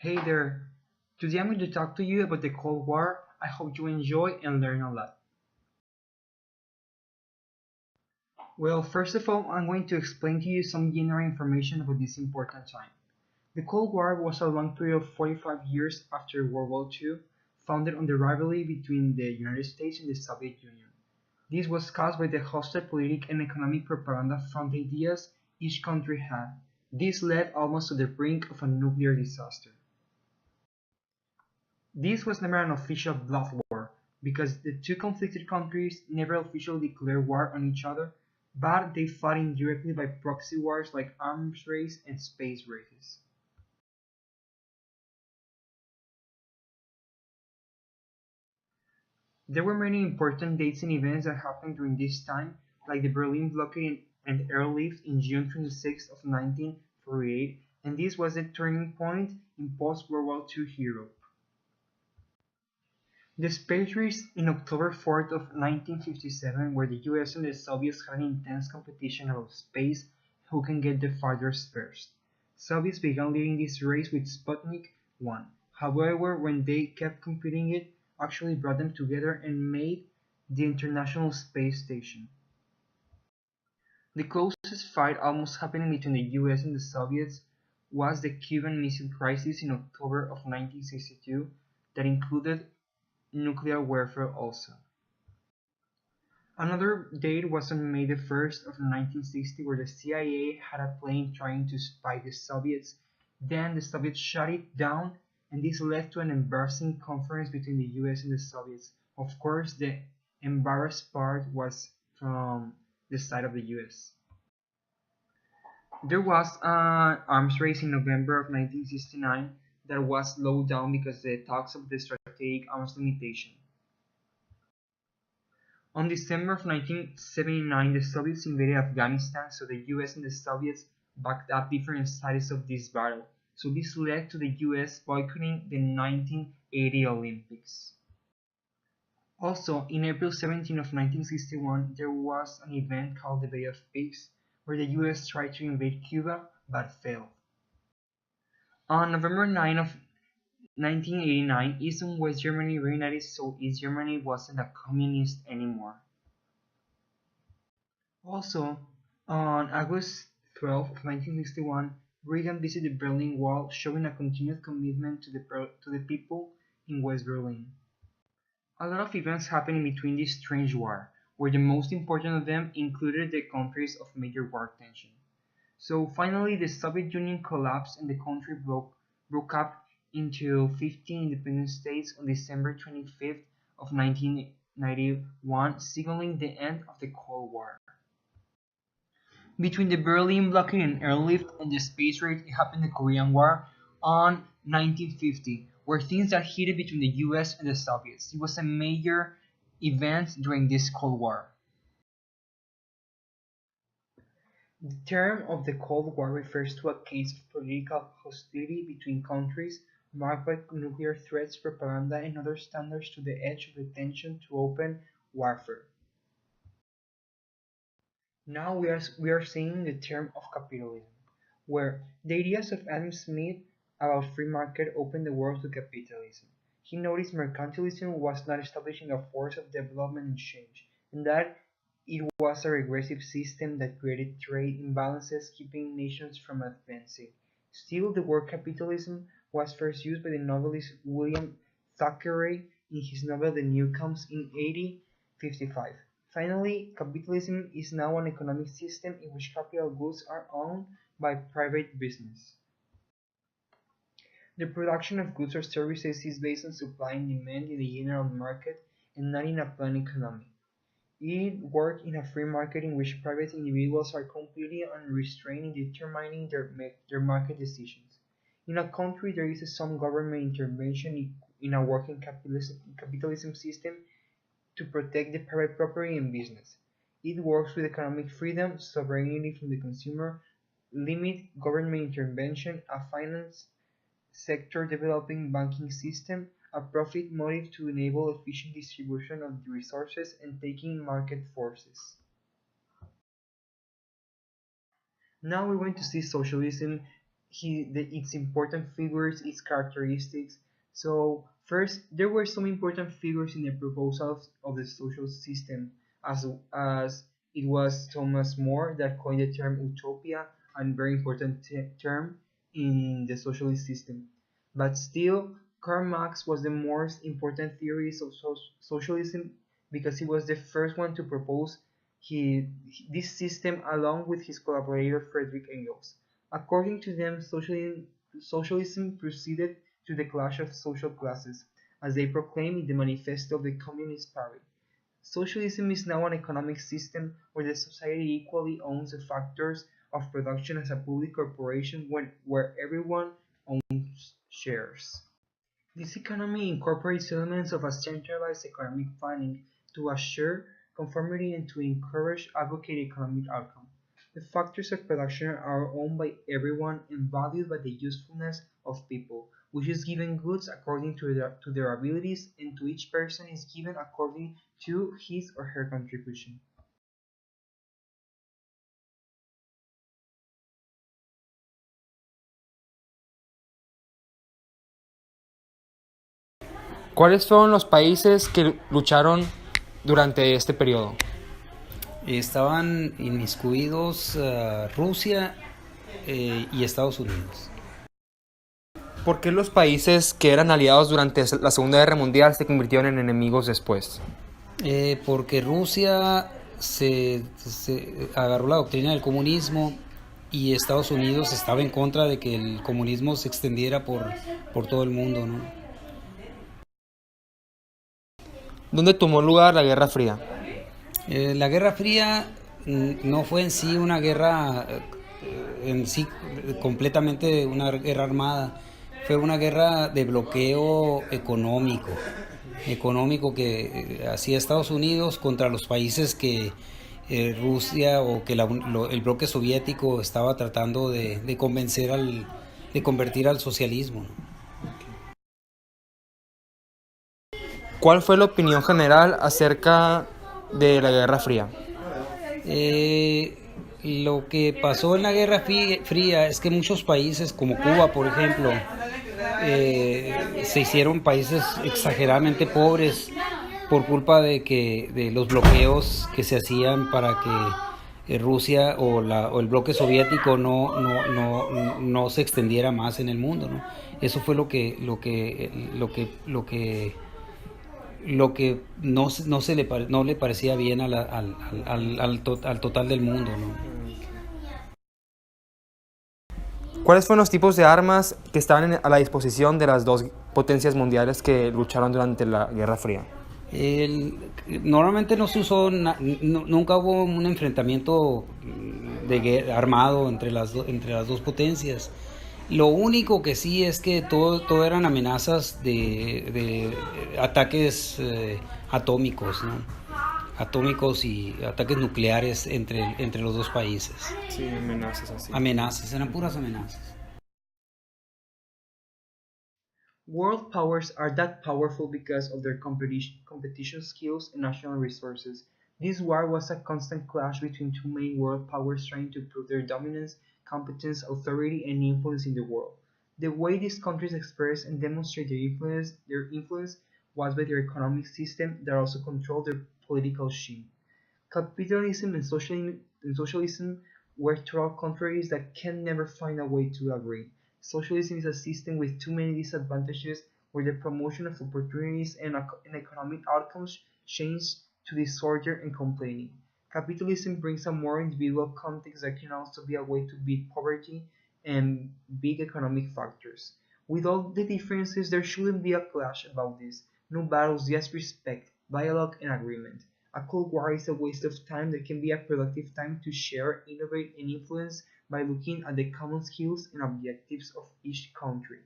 Hey there! Today I'm going to talk to you about the Cold War. I hope you enjoy and learn a lot. Well, first of all, I'm going to explain to you some general information about this important time. The Cold War was a long period of 45 years after World War II, founded on the rivalry between the United States and the Soviet Union. This was caused by the hostile political and economic propaganda from the ideas each country had. This led almost to the brink of a nuclear disaster. This was never an official blood war, because the two conflicted countries never officially declared war on each other, but they fought indirectly by proxy wars like arms race and space races. There were many important dates and events that happened during this time, like the Berlin blockade and airlift in June 26th of 1948, and this was a turning point in post-World War II Europe. The space race in October 4th of 1957, where the US and the Soviets had an intense competition about space, who can get the farthest first. Soviets began leading this race with Sputnik 1. However, when they kept competing it actually brought them together and made the International Space Station. The closest fight almost happening between the US and the Soviets was the Cuban Missile Crisis in October of 1962 that included nuclear warfare also. Another date was on May the 1st of 1960 where the CIA had a plane trying to spy the Soviets. Then the Soviets shut it down and this led to an embarrassing conference between the US and the Soviets. Of course, the embarrassed part was from the side of the US. There was an arms race in November of 1969 that was slowed down because the talks of the strategic arms limitation. On December of 1979, the Soviets invaded Afghanistan, so the US and the Soviets backed up different sides of this battle. So this led to the US boycotting the 1980 Olympics. Also, in April 17 of 1961, there was an event called the Bay of Pigs, where the US tried to invade Cuba but failed. On November 9 of 1989, East and West Germany reunited so East Germany wasn't a communist anymore. Also, on August 12 of 1961, Reagan visited the Berlin Wall, showing a continued commitment to the people in West Berlin. A lot of events happened in between this strange war, where the most important of them included the countries of major war tension. So finally, the Soviet Union collapsed and the country broke up into 15 independent states on December 25th of 1991, signaling the end of the Cold War. Between the Berlin blockade and airlift and the space race, it happened the Korean War on 1950, where things got heated between the US and the Soviets. It was a major event during this Cold War. The term of the Cold War refers to a case of political hostility between countries marked by nuclear threats, propaganda, and other standards to the edge of the tension to open warfare. Now we are seeing the term of capitalism, where the ideas of Adam Smith about free market opened the world to capitalism. He noticed mercantilism was not establishing a force of development and change, and that it was a regressive system that created trade imbalances, keeping nations from advancing. Still, the word capitalism was first used by the novelist William Thackeray in his novel The Newcomes in 1855. Finally, capitalism is now an economic system in which capital goods are owned by private business. The production of goods or services is based on supply and demand in the general market and not in a planned economy. It works in a free market in which private individuals are completely unrestrained in determining their market decisions. In a country, there is some government intervention in a working capitalism system to protect the private property and business. It works with economic freedom, sovereignty from the consumer, limit government intervention, a finance sector developing banking system, a profit motive to enable efficient distribution of the resources, and taking market forces. Now we're going to see socialism. its important figures, its characteristics. So first, there were some important figures in the proposals of the social system, as it was Thomas More that coined the term utopia, and very important term in the socialist system. But still, Karl Marx was the most important theorist of socialism because he was the first one to propose he, this system along with his collaborator Friedrich Engels. According to them, socialism proceeded to the clash of social classes, as they proclaim in the manifesto of the Communist Party. Socialism is now an economic system where the society equally owns the factors of production as a public corporation where everyone owns shares. This economy incorporates elements of a centralized economic planning to assure conformity and to encourage advocate economic outcome. The factors of production are owned by everyone and valued by the usefulness of people, which is given goods according to their abilities, and to each person is given according to his or her contribution. ¿Cuáles fueron los países que lucharon durante este periodo? Estaban inmiscuidos Rusia y Estados Unidos. ¿Por qué los países que eran aliados durante la Segunda Guerra Mundial se convirtieron en enemigos después? Porque Rusia se agarró la doctrina del comunismo y Estados Unidos estaba en contra de que el comunismo se extendiera por todo el mundo, ¿no? ¿Dónde tomó lugar la Guerra Fría? La Guerra Fría no fue en sí una guerra, en sí completamente una guerra armada, fue una guerra de bloqueo económico que hacía Estados Unidos contra los países que Rusia o que el bloque soviético estaba tratando de convencer de convertir al socialismo, ¿no? ¿Cuál fue la opinión general acerca de la Guerra Fría? Lo que pasó en la Guerra Fría es que muchos países, como Cuba, por ejemplo, se hicieron países exageradamente pobres por culpa de los bloqueos que se hacían para que Rusia o el bloque soviético no se extendiera más en el mundo, ¿no? Eso fue lo que no le parecía bien al total del mundo, ¿no? ¿Cuáles fueron los tipos de armas que estaban a la disposición de las dos potencias mundiales que lucharon durante la Guerra Fría? Normalmente no se usó, nunca hubo un enfrentamiento armado entre las dos potencias. Lo único que sí es que todo eran amenazas de ataques atómicos, ¿no? Atómicos y ataques nucleares entre los dos países. Sí, amenazas así. Amenazas, eran puras amenazas. World powers are that powerful because of their competition skills and national resources. This war was a constant clash between two main world powers trying to prove their dominance, competence, authority, and influence in the world. The way these countries express and demonstrate their influence was by their economic system that also controlled their political scene. Capitalism and socialism were total contraries that can never find a way to agree. Socialism is a system with too many disadvantages where the promotion of opportunities and economic outcomes change to disorder and complaining. Capitalism brings a more individual context that can also be a way to beat poverty and big economic factors. With all the differences, there shouldn't be a clash about this. No battles, just respect, dialogue, and agreement. A cold war is a waste of time that can be a productive time to share, innovate, and influence by looking at the common skills and objectives of each country.